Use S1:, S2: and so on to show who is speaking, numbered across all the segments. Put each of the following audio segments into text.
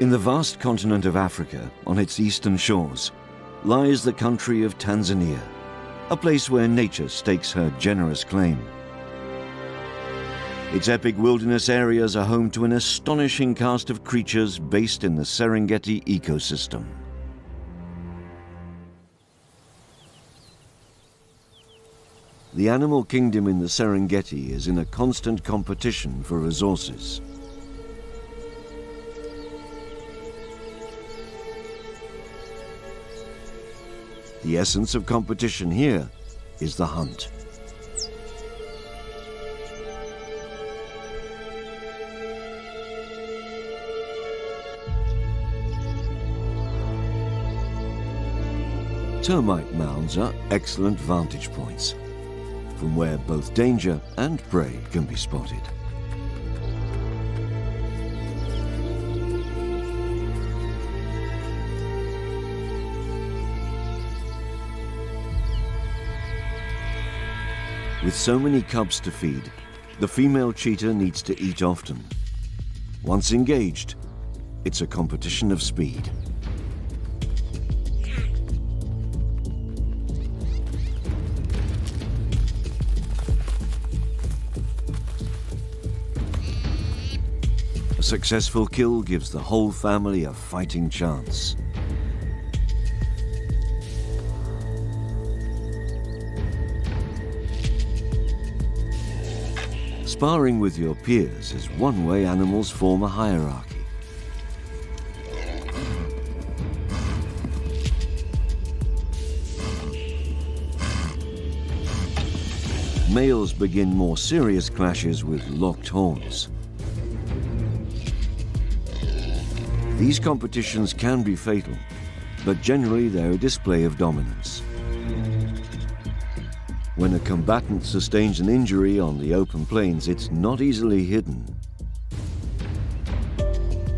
S1: In the vast continent of Africa, on its eastern shores, lies the country of Tanzania, a place where nature stakes her generous claim. Its epic wilderness areas are home to an astonishing cast of creatures based in the Serengeti ecosystem. The animal kingdom in the Serengeti is in a constant competition for resources. The essence of competition here is the hunt. Termite mounds are excellent vantage points, from where both danger and prey can be spotted. With so many cubs to feed, the female cheetah needs to eat often. Once engaged, it's a competition of speed. A successful kill gives the whole family a fighting chance. Sparring with your peers is one way animals form a hierarchy. Males begin more serious clashes with locked horns. These competitions can be fatal, but generally they're a display of dominance. When a combatant sustains an injury on the open plains, it's not easily hidden.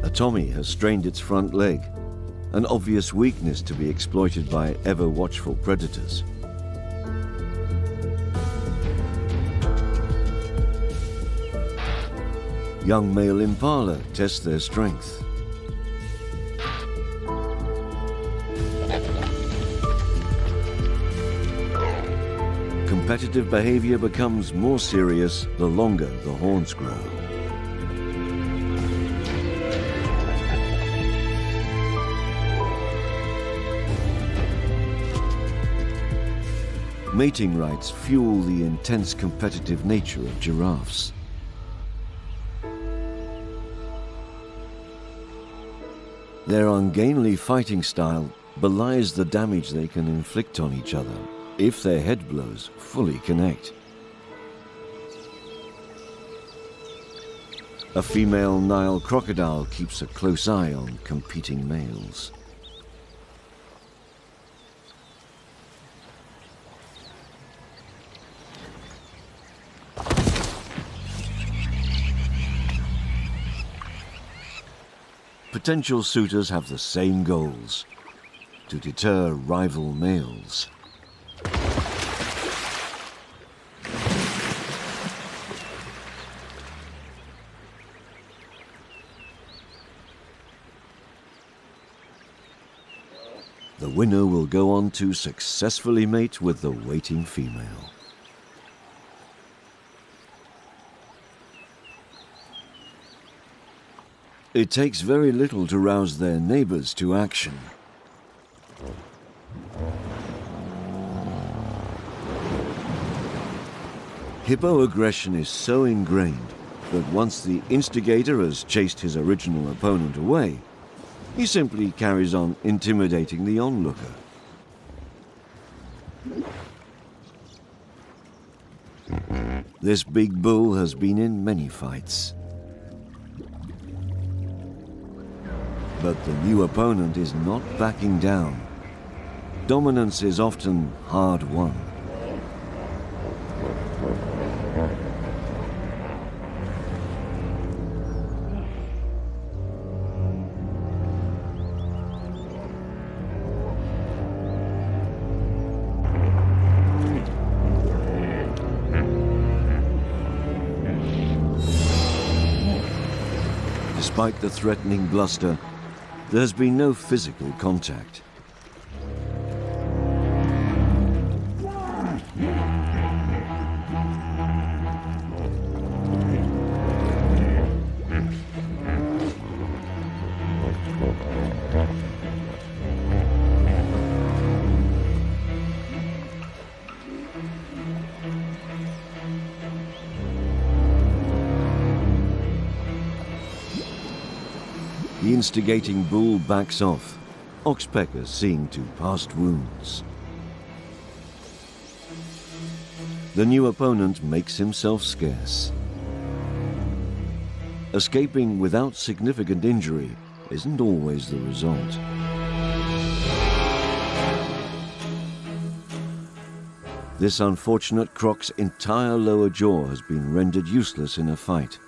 S1: A Tommy has strained its front leg, an obvious weakness to be exploited by ever-watchful predators. Young male impala test their strength. Competitive behavior becomes more serious the longer the horns grow. Mating rights fuel the intense competitive nature of giraffes. Their ungainly fighting style belies the damage they can inflict on each other if their head blows fully connect. A female Nile crocodile keeps a close eye on competing males. Potential suitors have the same goals: to deter rival males. The winner will go on to successfully mate with the waiting female. It takes very little to rouse their neighbors to action. Hippo aggression is so ingrained that once the instigator has chased his original opponent away, he simply carries on intimidating the onlooker. This big bull has been in many fights. But the new opponent is not backing down. Dominance is often hard won. Despite the threatening bluster, There has been no physical contact. The instigating bull backs off, oxpecker seeing to past wounds. The new opponent makes himself scarce. Escaping without significant injury isn't always the result. This unfortunate croc's entire lower jaw has been rendered useless in a fight.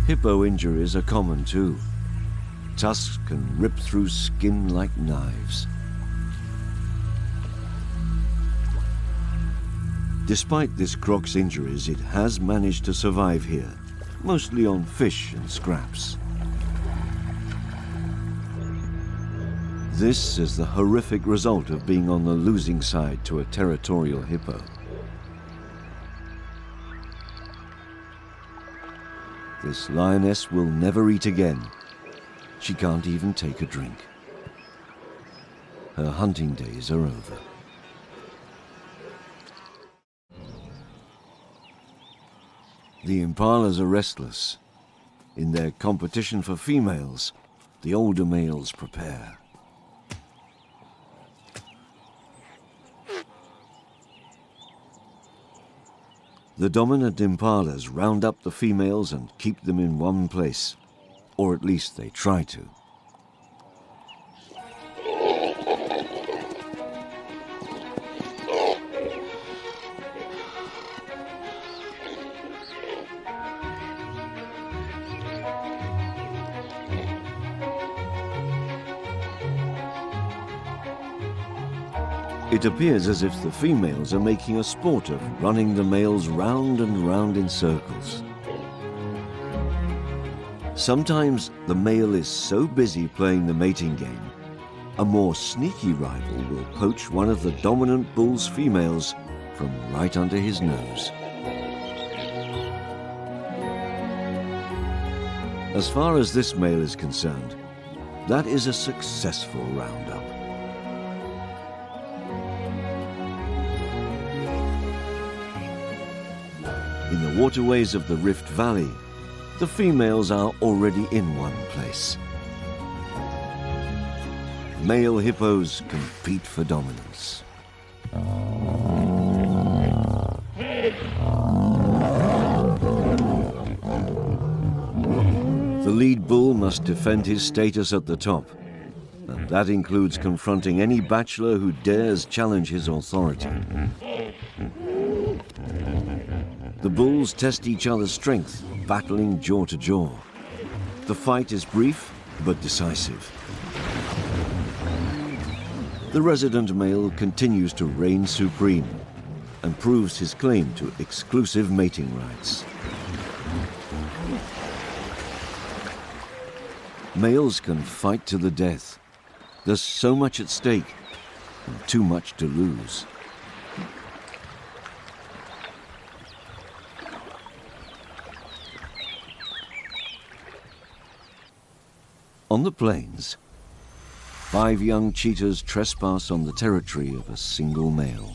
S1: Hippo injuries are common too. Tusks can rip through skin like knives. Despite this croc's injuries, it has managed to survive here, mostly on fish and scraps. This is the horrific result of being on the losing side to a territorial hippo. This lioness will never eat again. She can't even take a drink. Her hunting days are over. The impalas are restless. In their competition for females, the older males prepare. The dominant impalas round up the females and keep them in one place, or at least they try to. It appears as if the females are making a sport of running the males round and round in circles. Sometimes the male is so busy playing the mating game, a more sneaky rival will poach one of the dominant bull's females from right under his nose. As far as this male is concerned, that is a successful roundup. In the waterways of the Rift Valley, the females are already in one place. Male hippos compete for dominance. The lead bull must defend his status at the top, and that includes confronting any bachelor who dares challenge his authority. The bulls test each other's strength, battling jaw to jaw. The fight is brief but decisive. The resident male continues to reign supreme and proves his claim to exclusive mating rights. Males can fight to the death. There's so much at stake and too much to lose. On the plains, 5 young cheetahs trespass on the territory of a single male.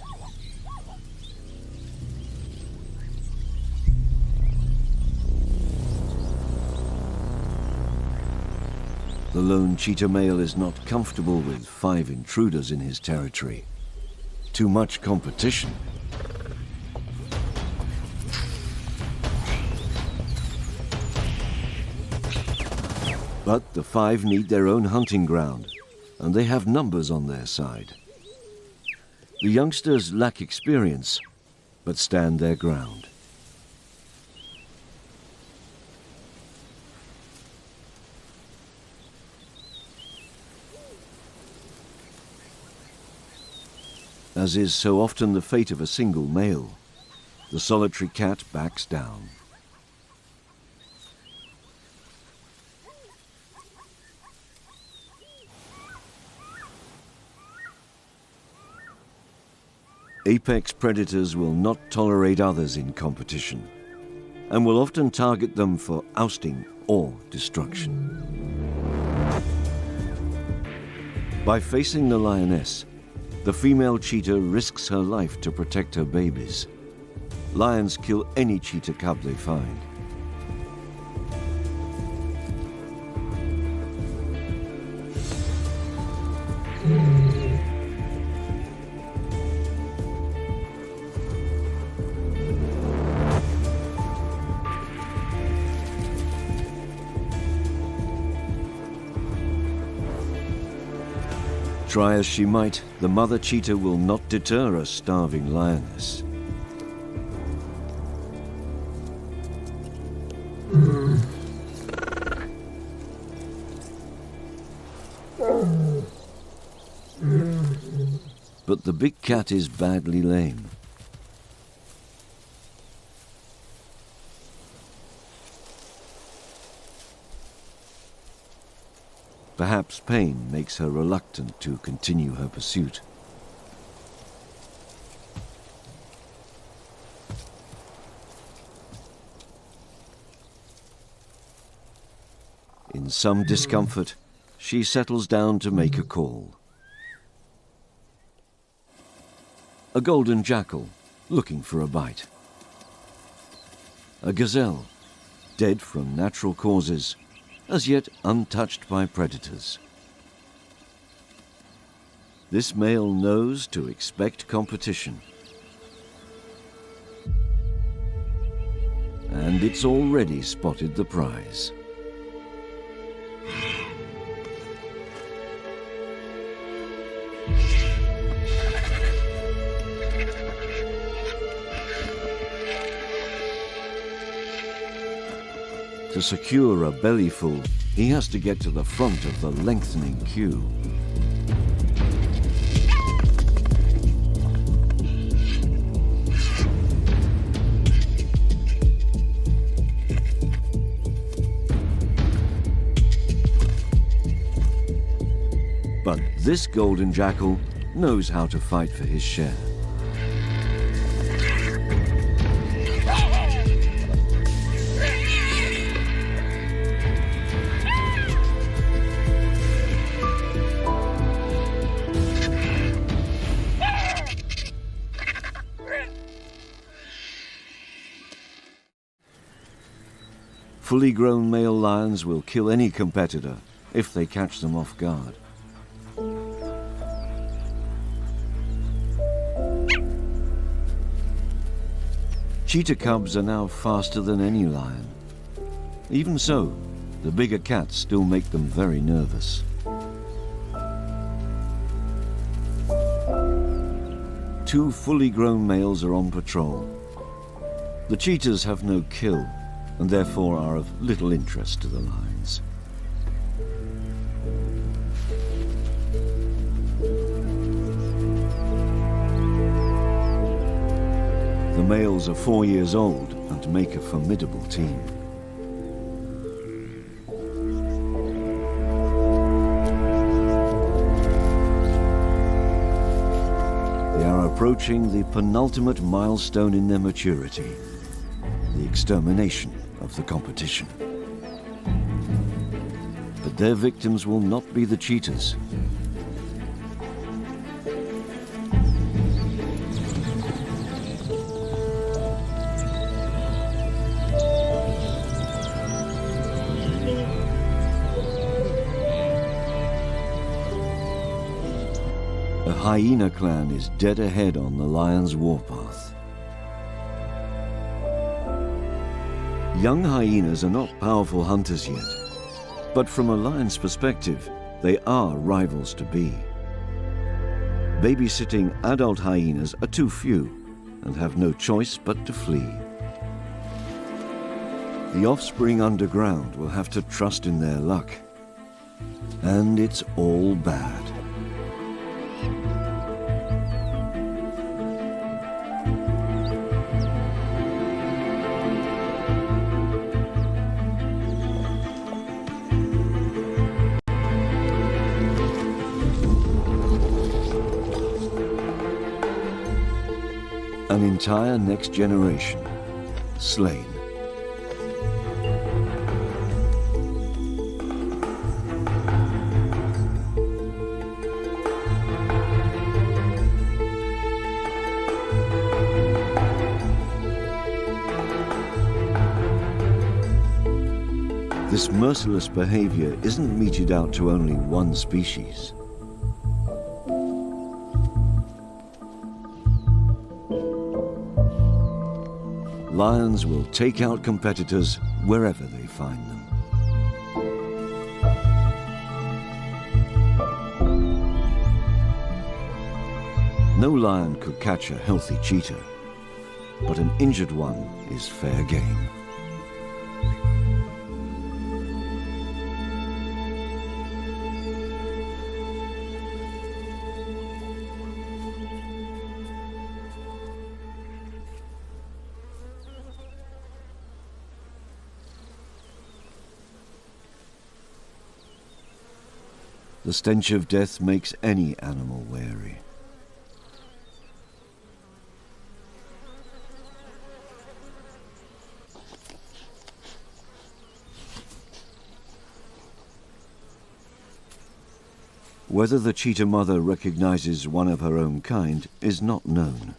S1: The lone cheetah male is not comfortable with 5 intruders in his territory. Too much competition. But the 5 need their own hunting ground, and they have numbers on their side. The youngsters lack experience, but stand their ground. As is so often the fate of a single male, the solitary cat backs down. Apex predators will not tolerate others in competition and will often target them for ousting or destruction. By facing the lioness, the female cheetah risks her life to protect her babies. Lions kill any cheetah cub they find. Try as she might, the mother cheetah will not deter a starving lioness. But the big cat is badly lame. Perhaps pain makes her reluctant to continue her pursuit. In some discomfort, she settles down to make a call. A golden jackal, looking for a bite. A gazelle, dead from natural causes, as yet untouched by predators. This male knows to expect competition. And it's already spotted the prize. To secure a bellyful, he has to get to the front of the lengthening queue. But this golden jackal knows how to fight for his share. Fully grown male lions will kill any competitor if they catch them off guard. Cheetah cubs are now faster than any lion. Even so, the bigger cats still make them very nervous. Two fully grown males are on patrol. The cheetahs have no kill, and therefore are of little interest to the lions. The males are 4 years old and make a formidable team. They are approaching the penultimate milestone in their maturity, the extermination of the competition. But their victims will not be the cheetahs. A hyena clan is dead ahead on the lion's warpath. Young hyenas are not powerful hunters yet, but from a lion's perspective, they are rivals to be. Babysitting adult hyenas are too few and have no choice but to flee. The offspring underground will have to trust in their luck, and it's all bad. An entire next generation slain. This merciless behavior isn't meted out to only one species. Lions will take out competitors wherever they find them. No lion could catch a healthy cheetah, but an injured one is fair game. The stench of death makes any animal wary. Whether the cheetah mother recognizes one of her own kind is not known.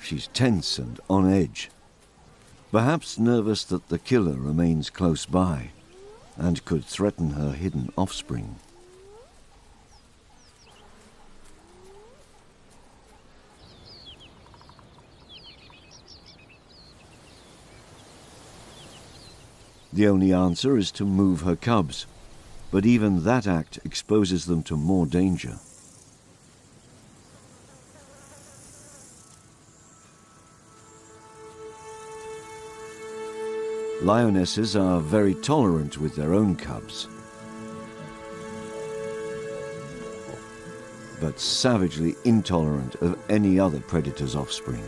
S1: She's tense and on edge, perhaps nervous that the killer remains close by and could threaten her hidden offspring. The only answer is to move her cubs, but even that act exposes them to more danger. Lionesses are very tolerant with their own cubs, but savagely intolerant of any other predator's offspring.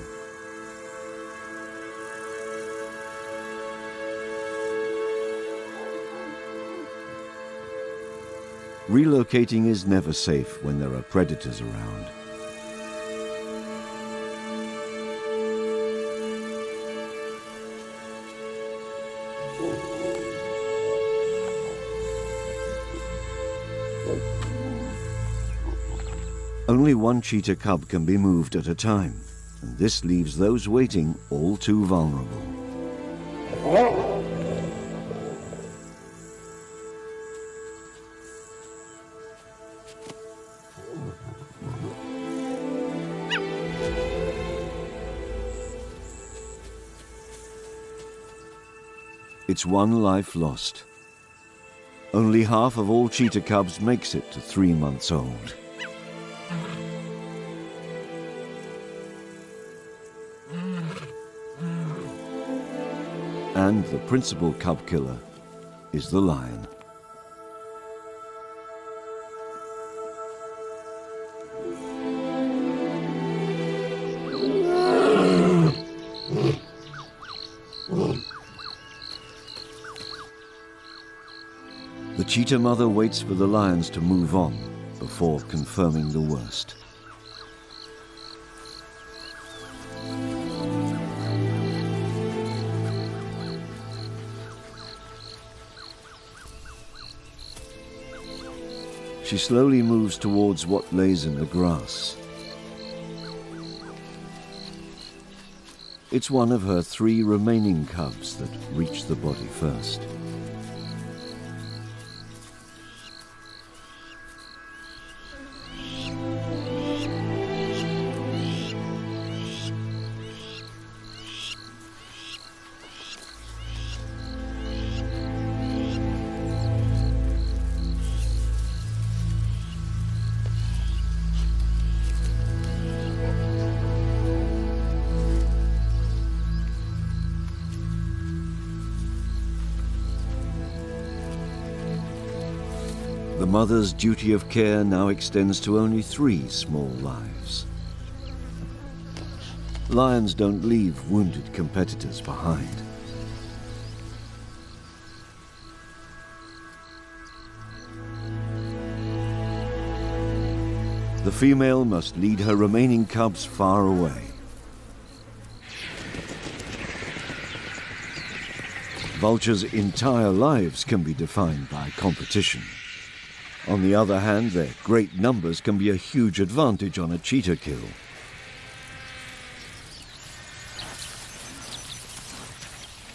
S1: Relocating is never safe when there are predators around. Only one cheetah cub can be moved at a time, and this leaves those waiting all too vulnerable. It's one life lost. Only half of all cheetah cubs makes it to 3 months old. And the principal cub killer is the lion. The cheetah mother waits for the lions to move on before confirming the worst. She slowly moves towards what lays in the grass. It's one of her 3 remaining cubs that reach the body first. The mother's duty of care now extends to only 3 small lives. Lions don't leave wounded competitors behind. The female must lead her remaining cubs far away. Vultures' entire lives can be defined by competition. On the other hand, their great numbers can be a huge advantage on a cheetah kill.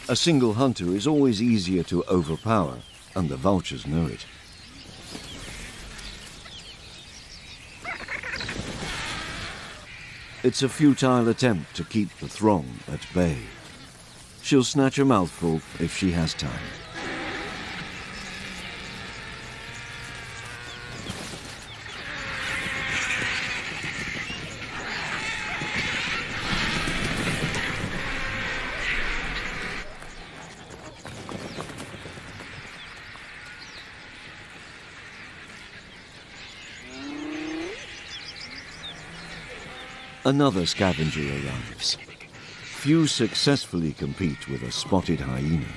S1: A single hunter is always easier to overpower, and the vultures know it. It's a futile attempt to keep the throng at bay. She'll snatch a mouthful if she has time. Another scavenger arrives. Few successfully compete with a spotted hyena.